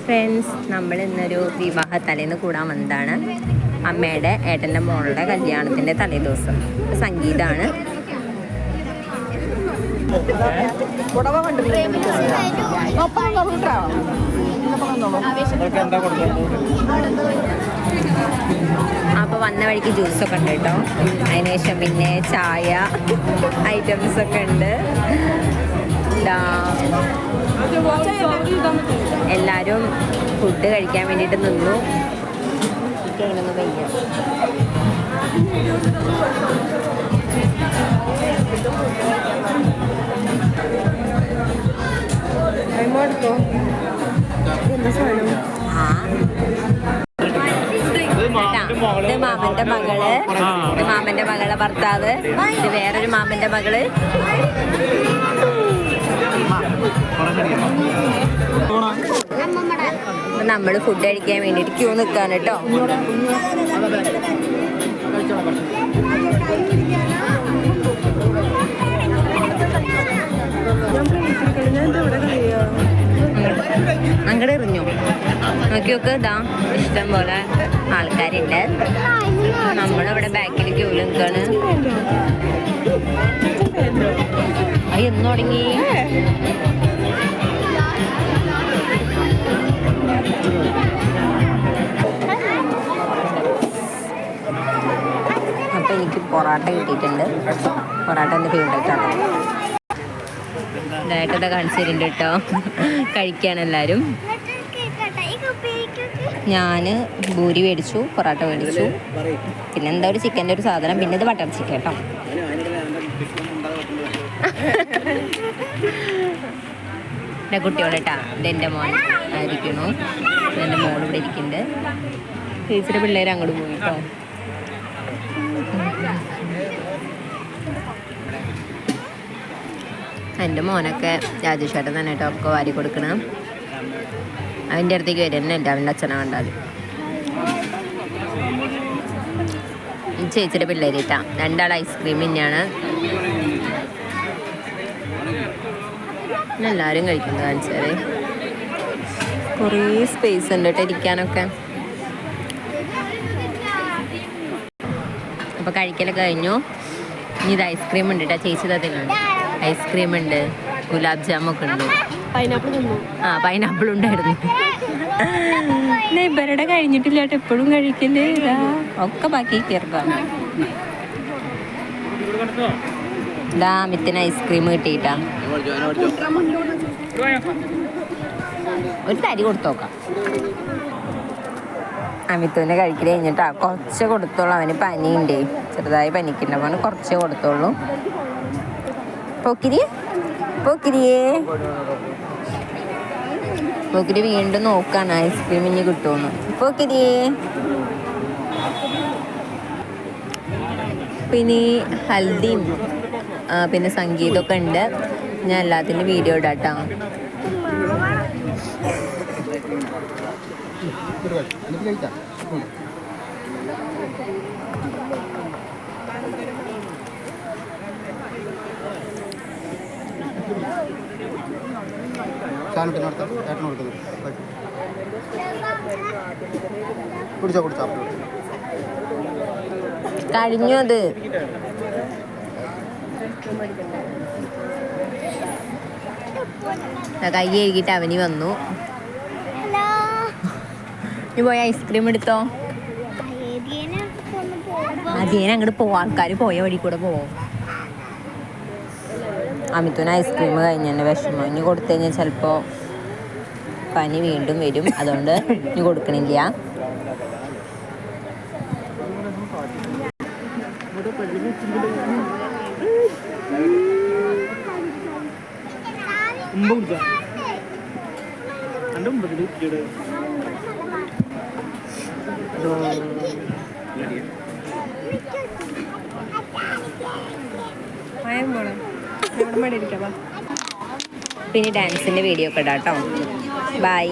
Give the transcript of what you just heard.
Friends, നമ്മൾ ഇന്നൊരു വിവാഹ തലേന്ന് കൂടാൻ വന്നതാണ്. അമ്മയുടെ ഏട്ടൻ്റെ മോളുടെ കല്യാണത്തിൻ്റെ തലേദിവസം. സംഗീതമാണ്. അപ്പോൾ വന്ന വഴിക്ക് ജ്യൂസൊക്കെ ഉണ്ട് കേട്ടോ. അതിനുശേഷം പിന്നെ ചായ ഐറ്റംസൊക്കെ ഉണ്ട്. എല്ലാവരും ഫുഡ് കഴിക്കാൻ വേണ്ടിയിട്ട് നിന്നു. എനിക്കതിനൊന്നും വയ്യ. ഇത് മാമന്റെ മകള്, ഇത് മാമന്റെ മകളുടെ ഭർത്താവ്, ഇത് വേറൊരു മാമന്റെ മകള്. നമ്മള് ഫുഡ് കഴിക്കാൻ വേണ്ടിട്ട് ക്യൂ നിൽക്കാണ് കേട്ടോ. അങ്ങോട്ട് എറിഞ്ഞു നോക്കിയൊക്കെ. ഇതാ ഇഷ്ടം പോലെ ആൾക്കാരുണ്ട്. നമ്മളിവിടെ ബാക്കിൽ ക്യൂ നിൽക്കാണ്. എന്ന് തുടങ്ങി അപ്പം എനിക്ക് പൊറാട്ട കിട്ടിയിട്ടുണ്ട്. പൊറാട്ട എൻ്റെ ഫേവറേറ്റാണ്. ഡയറ്റൊക്കെ കാണിച്ചു തരുന്നുണ്ട് കേട്ടോ. കഴിക്കാൻ എല്ലാവരും. ഞാൻ ഭൂരി മേടിച്ചു, പൊറാട്ട മേടിച്ചു, പിന്നെ എന്താ ഒരു ചിക്കൻ്റെ ഒരു സാധനം, പിന്നെ ഇത് ബട്ടർ ചിക്കൻ കേട്ടോ. എൻ്റെ കുട്ടിയോടെട്ടാ. ഇതെൻ്റെ മോൻ ആയിരിക്കണു. എൻ്റെ മോൾ ഇവിടെ ഇരിക്കുന്നുണ്ട്. ചേച്ചിയുടെ പിള്ളേർ അങ്ങോട്ട് പോയി കേട്ടോ. എൻ്റെ മോനൊക്കെ രാജേഷേട്ടൻ തന്നെ കേട്ടോ ഒക്കെ വാരി കൊടുക്കണം. അവൻ്റെ അടുത്തേക്ക് വരും തന്നെ അല്ല അവൻ്റെ അച്ഛനെ കണ്ടാൽ. ഈ ചേച്ചിയുടെ പിള്ളേരിട്ടാ. രണ്ടാൾ ഐസ്ക്രീം തന്നെയാണ്. എല്ലാവരും കഴിക്കുന്നത് കാണിച്ചാൽ കുറേ സ്പേസ് ഉണ്ട് കേട്ടോ ഇരിക്കാനൊക്കെ. അപ്പോൾ കഴിക്കലൊക്കെ കഴിഞ്ഞു. ഇനി ഇത് ഐസ്ക്രീം ഉണ്ട് കേട്ടോ. ചേച്ചി തരുന്നുണ്ട്. ഐസ്ക്രീം ഉണ്ട്, ഗുലാബ് ജാമൊക്കെ ഉണ്ട്. പൈനാപ്പിൾ ഉണ്ടായിരുന്നു. ഇവരുടെ കഴിഞ്ഞിട്ടില്ല കേട്ടോ. എപ്പോഴും കഴിക്കല് ഇതാ ഒക്കെ ബാക്കി കയറുക. ഇതാ മിത്തിന് ഐസ്ക്രീം കിട്ടിയിട്ടാ. ഒരു തരി കൊടുത്തോക്കാം. അമിത്തുവിൻ്റെ കഴിക്കൽ കഴിഞ്ഞിട്ടാ. കുറച്ച് കൊടുത്തോളൂ. അവന് പനിയുണ്ടേ, ചെറുതായി പനിക്കുന്നുണ്ട്. അവന് കുറച്ച് കൊടുത്തോളൂ. പോക്കിരി പോക്കിരിയേ പോക്കിരി വീണ്ടും നോക്കാണ് ഐസ്ക്രീം ഇനി കിട്ടുമെന്ന്. പോക്കിരിയേ. പിന്നെ ഹൽദിയും പിന്നെ സംഗീതമൊക്കെ ഉണ്ട്. ഞാൻ എല്ലാത്തിൻ്റെ വീഡിയോ ഇടാട്ടോ. കഴിഞ്ഞു അത്. കൈ കഴുകിയിട്ട് അവനി വന്നു. നീ പോയ ഐസ്ക്രീം എടുത്തോ. ആദ്യം അങ്ങോട്ട് പോവാം. ആൾക്കാർ പോയ വഴി കൂടെ പോവും. അമിത്തുവിന് ഐസ്ക്രീം കഴിഞ്ഞെന്നെ വിഷമം. ഇനി കൊടുത്തു കഴിഞ്ഞാൽ ചിലപ്പോൾ പനി വീണ്ടും വരും. അതുകൊണ്ട് ഇനി കൊടുക്കണില്ല. പിന്നെ ഡാൻസിൻ്റെ വീഡിയോ ഒക്കെ ഇടാം കേട്ടോ. ബൈ.